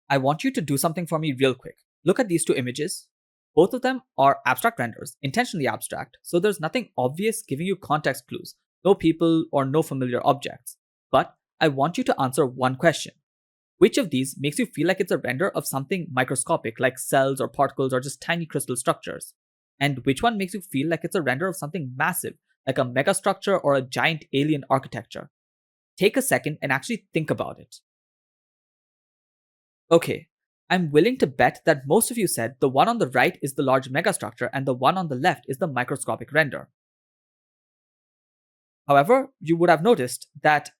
I want you to do something for me real quick. Look at these two images. Both of them are abstract renders, intentionally abstract, so there's nothing obvious giving you context clues, no people or no familiar objects. But I want you to answer one question. Which of these makes you feel like it's a render of something microscopic like cells or particles or just tiny crystal structures? And which one makes you feel like it's a render of something massive like a megastructure or a giant alien architecture? Take a second and actually think about it. Okay, I'm willing to bet that most of you said the one on the right is the large megastructure and the one on the left is the microscopic render. However, you would have noticed that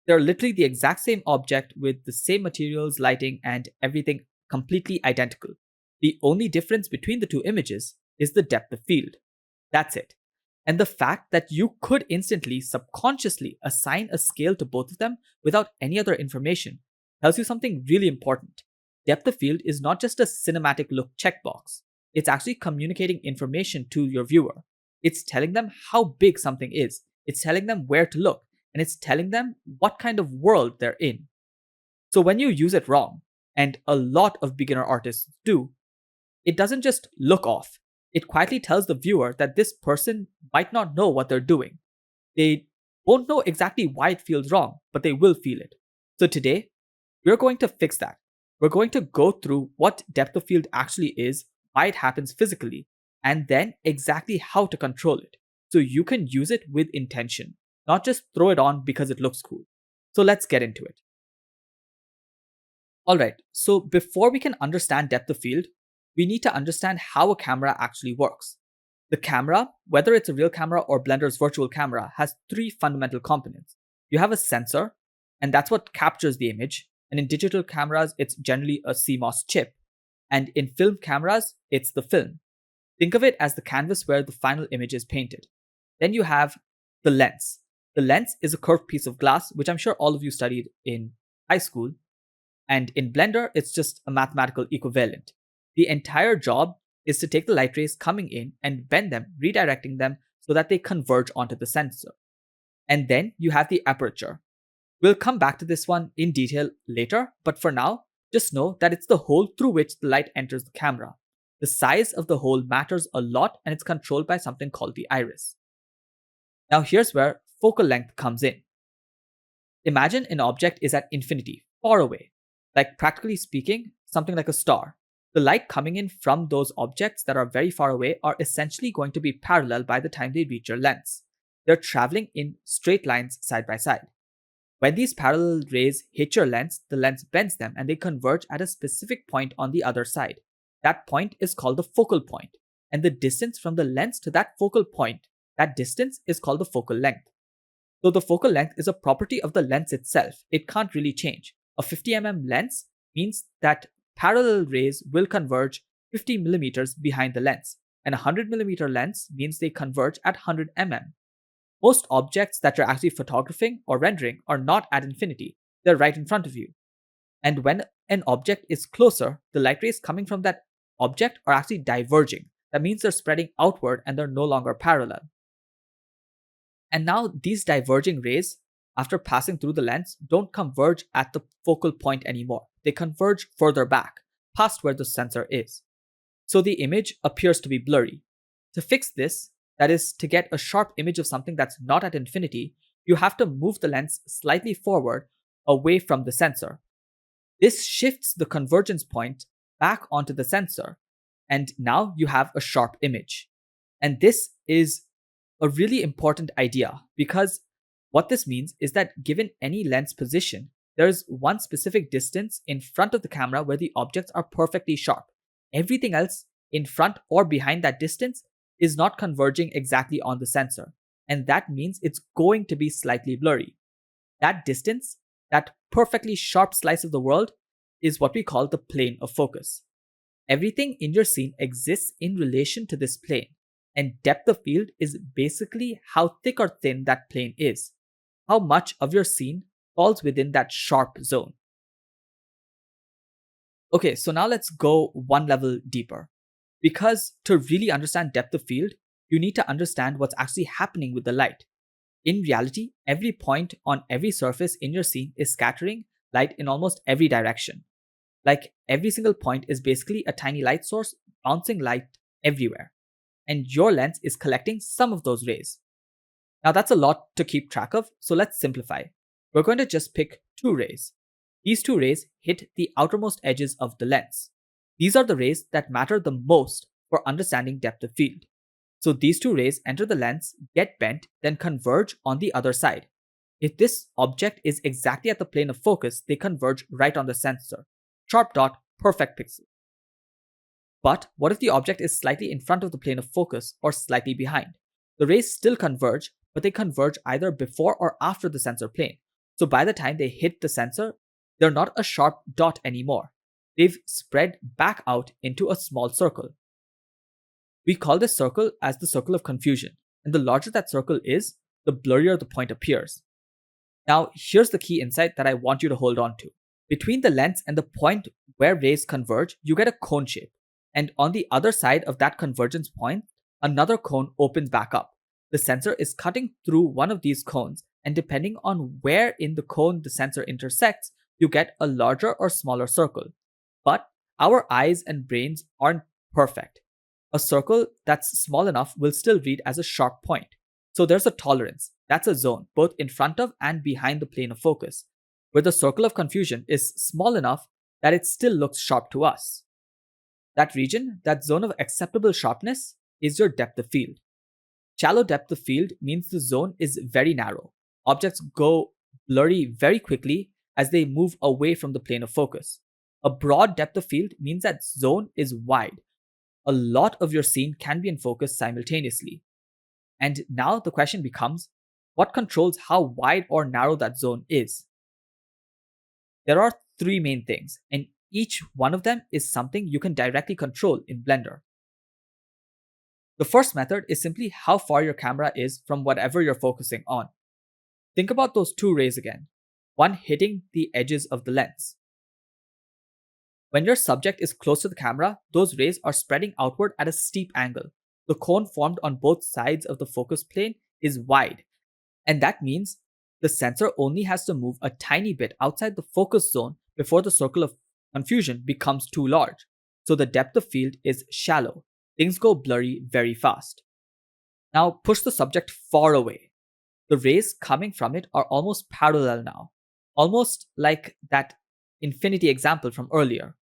they're literally the exact same object with the same materials, lighting, and everything completely identical. The only difference between the two images is the depth of field. That's it. And the fact that you could instantly, subconsciously assign a scale to both of them without any other information tells you something really important. Depth of field is not just a cinematic look checkbox. It's actually communicating information to your viewer. It's telling them how big something is. It's telling them where to look. And it's telling them what kind of world they're in. So when you use it wrong, and a lot of beginner artists do, it doesn't just look off. It quietly tells the viewer that this person might not know what they're doing. They won't know exactly why it feels wrong, but they will feel it. So today, we're going to fix that. We're going to go through what depth of field actually is, why it happens physically, and then exactly how to control it, so you can use it with intention, not just throw it on because it looks cool. So let's get into it. Alright, so before we can understand depth of field, we need to understand how a camera actually works. The camera, whether it's a real camera or Blender's virtual camera, has three fundamental components. You have a sensor, and that's what captures the image. And in digital cameras, it's generally a CMOS chip. And in film cameras, it's the film. Think of it as the canvas where the final image is painted. Then you have the lens. The lens is a curved piece of glass, which I'm sure all of you studied in high school. And in Blender, it's just a mathematical equivalent. The entire job is to take the light rays coming in and bend them, redirecting them so that they converge onto the sensor. And then you have the aperture. We'll come back to this one in detail later, but for now, just know that it's the hole through which the light enters the camera. The size of the hole matters a lot, and it's controlled by something called the iris. Now here's where focal length comes in. Imagine an object is at infinity, far away. Like practically speaking, something like a star. The light coming in from those objects that are very far away are essentially going to be parallel by the time they reach your lens. They're traveling in straight lines side by side. When these parallel rays hit your lens, the lens bends them and they converge at a specific point on the other side. That point is called the focal point, and the distance from the lens to that focal point, that distance is called the focal length. So the focal length is a property of the lens itself. It can't really change. A 50mm lens means that parallel rays will converge 50 millimeters behind the lens, and a 100mm lens means they converge at 100mm. Most objects that you're actually photographing or rendering are not at infinity, they're right in front of you. And when an object is closer, the light rays coming from that object are actually diverging. That means they're spreading outward and they're no longer parallel. And now these diverging rays, after passing through the lens, don't converge at the focal point anymore. They converge further back, past where the sensor is. So the image appears to be blurry. To fix this, that is, to get a sharp image of something that's not at infinity, you have to move the lens slightly forward, away from the sensor. This shifts the convergence point back onto the sensor, and now you have a sharp image. And this is a really important idea, because what this means is that given any lens position, there is one specific distance in front of the camera where the objects are perfectly sharp. Everything else in front or behind that distance is not converging exactly on the sensor, and that means it's going to be slightly blurry. That distance, that perfectly sharp slice of the world, is what we call the plane of focus. Everything in your scene exists in relation to this plane, and depth of field is basically how thick or thin that plane is, how much of your scene falls within that sharp zone. Okay, so now let's go one level deeper. Because to really understand depth of field, you need to understand what's actually happening with the light. In reality, every point on every surface in your scene is scattering light in almost every direction. Like every single point is basically a tiny light source bouncing light everywhere, and your lens is collecting some of those rays. Now that's a lot to keep track of, so let's simplify. We're going to just pick two rays. These two rays hit the outermost edges of the lens. These are the rays that matter the most for understanding depth of field. So these two rays enter the lens, get bent, then converge on the other side. If this object is exactly at the plane of focus, they converge right on the sensor. Sharp dot, perfect pixel. But what if the object is slightly in front of the plane of focus or slightly behind? The rays still converge, but they converge either before or after the sensor plane. So by the time they hit the sensor, they're not a sharp dot anymore. They've spread back out into a small circle. We call this circle as the circle of confusion, and the larger that circle is, the blurrier the point appears. Now, here's the key insight that I want you to hold on to. Between the lens and the point where rays converge, you get a cone shape. And on the other side of that convergence point, another cone opens back up. The sensor is cutting through one of these cones, and depending on where in the cone the sensor intersects, you get a larger or smaller circle. But our eyes and brains aren't perfect. A circle that's small enough will still read as a sharp point. So there's a tolerance, that's a zone, both in front of and behind the plane of focus, where the circle of confusion is small enough that it still looks sharp to us. That region, that zone of acceptable sharpness, is your depth of field. Shallow depth of field means the zone is very narrow. Objects go blurry very quickly as they move away from the plane of focus. A broad depth of field means that zone is wide. A lot of your scene can be in focus simultaneously. And now the question becomes, what controls how wide or narrow that zone is? There are three main things, and each one of them is something you can directly control in Blender. The first method is simply how far your camera is from whatever you're focusing on. Think about those two rays again, one hitting the edges of the lens. When your subject is close to the camera, those rays are spreading outward at a steep angle. The cone formed on both sides of the focus plane is wide, and that means the sensor only has to move a tiny bit outside the focus zone before the circle of confusion becomes too large. So the depth of field is shallow. Things go blurry very fast. Now push the subject far away. The rays coming from it are almost parallel now, almost like that infinity example from earlier.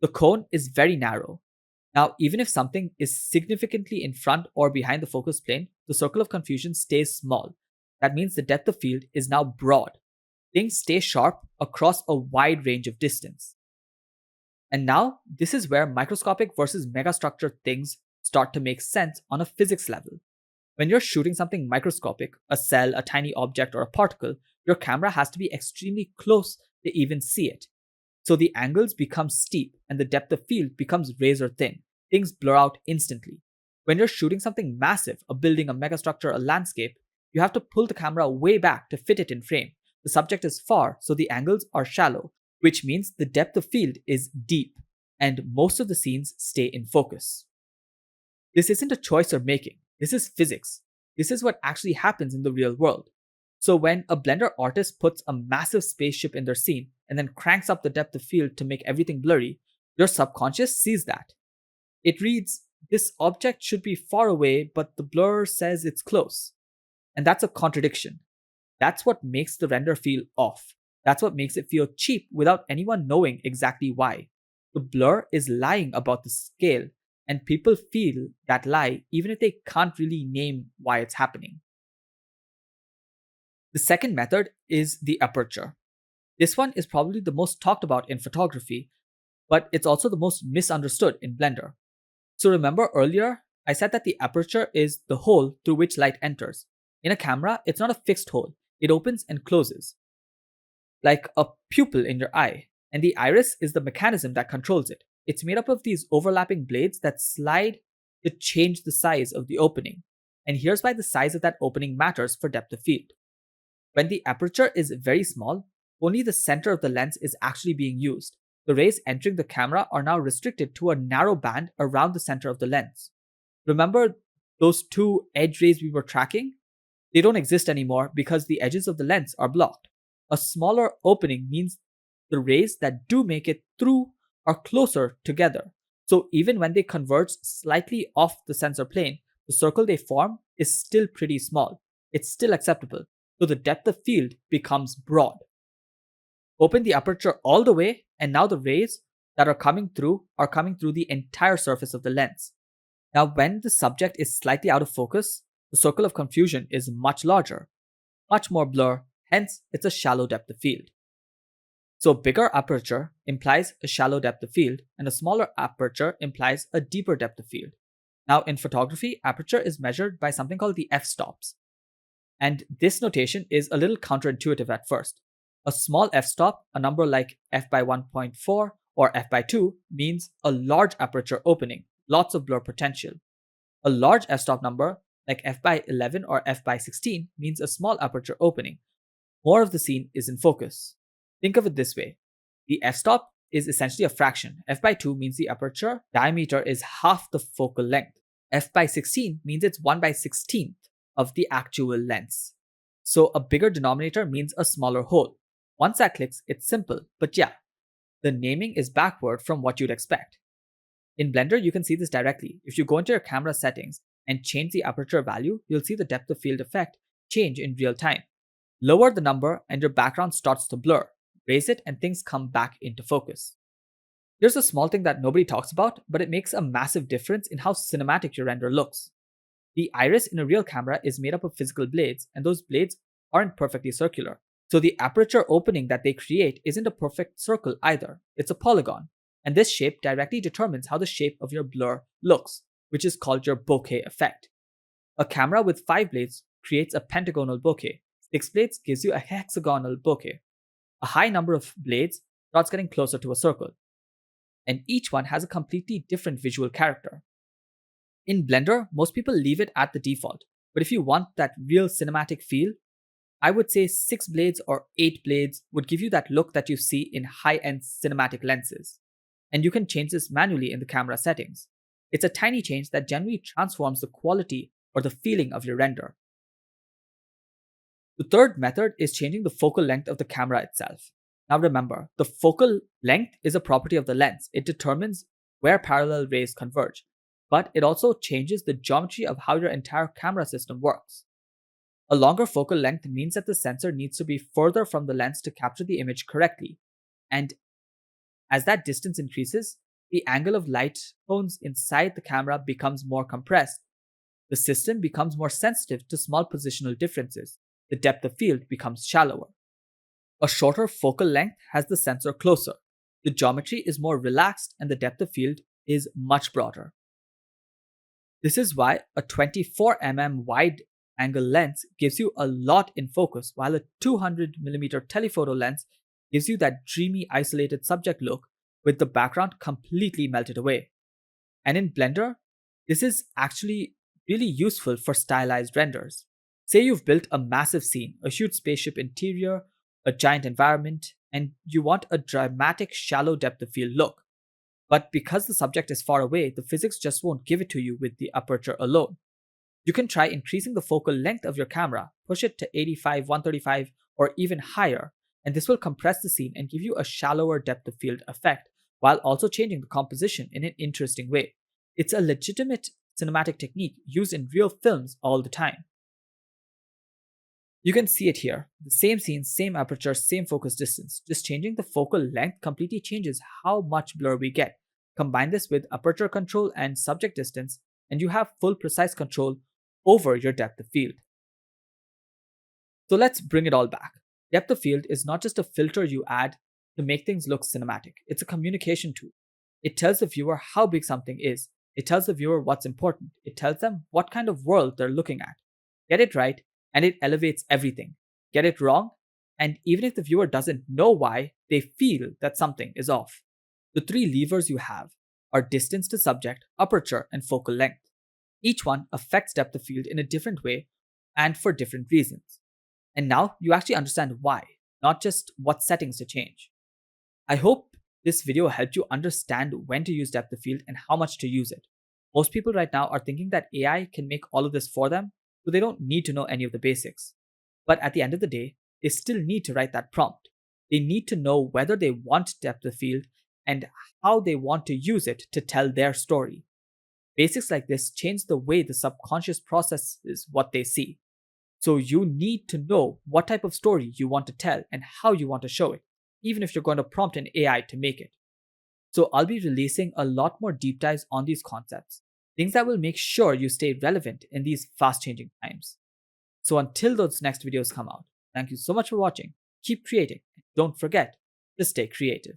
The cone is very narrow. Now, even if something is significantly in front or behind the focus plane, the circle of confusion stays small. That means the depth of field is now broad. Things stay sharp across a wide range of distance. And now, this is where microscopic versus megastructure things start to make sense on a physics level. When you're shooting something microscopic, a cell, a tiny object, or a particle, your camera has to be extremely close to even see it. So the angles become steep and the depth of field becomes razor thin. Things blur out instantly. When you're shooting something massive, a building, a megastructure, a landscape, you have to pull the camera way back to fit it in frame. The subject is far, so the angles are shallow, which means the depth of field is deep, and most of the scenes stay in focus. This isn't a choice you're making. This is physics. This is what actually happens in the real world. So when a Blender artist puts a massive spaceship in their scene and then cranks up the depth of field to make everything blurry, your subconscious sees that. It reads, this object should be far away, but the blur says it's close. And that's a contradiction. That's what makes the render feel off. That's what makes it feel cheap without anyone knowing exactly why. The blur is lying about the scale, and people feel that lie even if they can't really name why it's happening. The second method is the aperture. This one is probably the most talked about in photography, but it's also the most misunderstood in Blender. So remember earlier, I said that the aperture is the hole through which light enters. In a camera, it's not a fixed hole. It opens and closes, like a pupil in your eye, and the iris is the mechanism that controls it. It's made up of these overlapping blades that slide to change the size of the opening. And here's why the size of that opening matters for depth of field. When the aperture is very small, only the center of the lens is actually being used. The rays entering the camera are now restricted to a narrow band around the center of the lens. Remember those two edge rays we were tracking? They don't exist anymore because the edges of the lens are blocked. A smaller opening means the rays that do make it through are closer together. So even when they converge slightly off the sensor plane, the circle they form is still pretty small. It's still acceptable. So the depth of field becomes broad. Open the aperture all the way, and now the rays that are coming through the entire surface of the lens. Now, when the subject is slightly out of focus, the circle of confusion is much larger, much more blur, hence it's a shallow depth of field. So bigger aperture implies a shallow depth of field, and a smaller aperture implies a deeper depth of field. Now in photography, aperture is measured by something called the f-stops. And this notation is a little counterintuitive at first. A small f-stop, a number like f by 1.4 or f by 2, means a large aperture opening, lots of blur potential. A large f-stop number like f by 11 or f by 16 means a small aperture opening. More of the scene is in focus. Think of it this way. The f-stop is essentially a fraction. F by 2 means the aperture diameter is half the focal length. F by 16 means it's 1 by 16th of the actual lens. So a bigger denominator means a smaller hole. Once that clicks, it's simple, but yeah, the naming is backward from what you'd expect. In Blender, you can see this directly. If you go into your camera settings and change the aperture value, you'll see the depth of field effect change in real time. Lower the number and your background starts to blur. Raise it and things come back into focus. Here's a small thing that nobody talks about, but it makes a massive difference in how cinematic your render looks. The iris in a real camera is made up of physical blades, and those blades aren't perfectly circular. So the aperture opening that they create isn't a perfect circle either, it's a polygon. And this shape directly determines how the shape of your blur looks, which is called your bokeh effect. A camera with 5 blades creates a pentagonal bokeh. 6 blades gives you a hexagonal bokeh. A high number of blades starts getting closer to a circle. And each one has a completely different visual character. In Blender, most people leave it at the default, but if you want that real cinematic feel, I would say 6 blades or 8 blades would give you that look that you see in high-end cinematic lenses. And you can change this manually in the camera settings. It's a tiny change that generally transforms the quality or the feeling of your render. The third method is changing the focal length of the camera itself. Now remember, the focal length is a property of the lens. It determines where parallel rays converge, but it also changes the geometry of how your entire camera system works. A longer focal length means that the sensor needs to be further from the lens to capture the image correctly. And as that distance increases, the angle of light cones inside the camera becomes more compressed. The system becomes more sensitive to small positional differences. The depth of field becomes shallower. A shorter focal length has the sensor closer. The geometry is more relaxed and the depth of field is much broader. This is why a 24mm wide angle lens gives you a lot in focus, while a 200mm telephoto lens gives you that dreamy isolated subject look with the background completely melted away. And in Blender, this is actually really useful for stylized renders. Say you've built a massive scene, a huge spaceship interior, a giant environment, and you want a dramatic shallow depth of field look. But because the subject is far away, the physics just won't give it to you with the aperture alone. You can try increasing the focal length of your camera, push it to 85, 135, or even higher, and this will compress the scene and give you a shallower depth of field effect, while also changing the composition in an interesting way. It's a legitimate cinematic technique used in real films all the time. You can see it here. The same scene, same aperture, same focus distance. Just changing the focal length completely changes how much blur we get. Combine this with aperture control and subject distance, and you have full precise control over your depth of field. So let's bring it all back. Depth of field is not just a filter you add to make things look cinematic. It's a communication tool. It tells the viewer how big something is. It tells the viewer what's important. It tells them what kind of world they're looking at. Get it right, and it elevates everything. Get it wrong, and even if the viewer doesn't know why, they feel that something is off. The 3 levers you have are distance to subject, aperture, and focal length. Each one affects depth of field in a different way and for different reasons. And now you actually understand why, not just what settings to change. I hope this video helped you understand when to use depth of field and how much to use it. Most people right now are thinking that AI can make all of this for them, so they don't need to know any of the basics. But at the end of the day, they still need to write that prompt. They need to know whether they want depth of field and how they want to use it to tell their story. Basics like this change the way the subconscious processes what they see. So you need to know what type of story you want to tell and how you want to show it, even if you're going to prompt an AI to make it. So I'll be releasing a lot more deep dives on these concepts, things that will make sure you stay relevant in these fast changing times. So until those next videos come out, thank you so much for watching, keep creating, and don't forget to stay creative.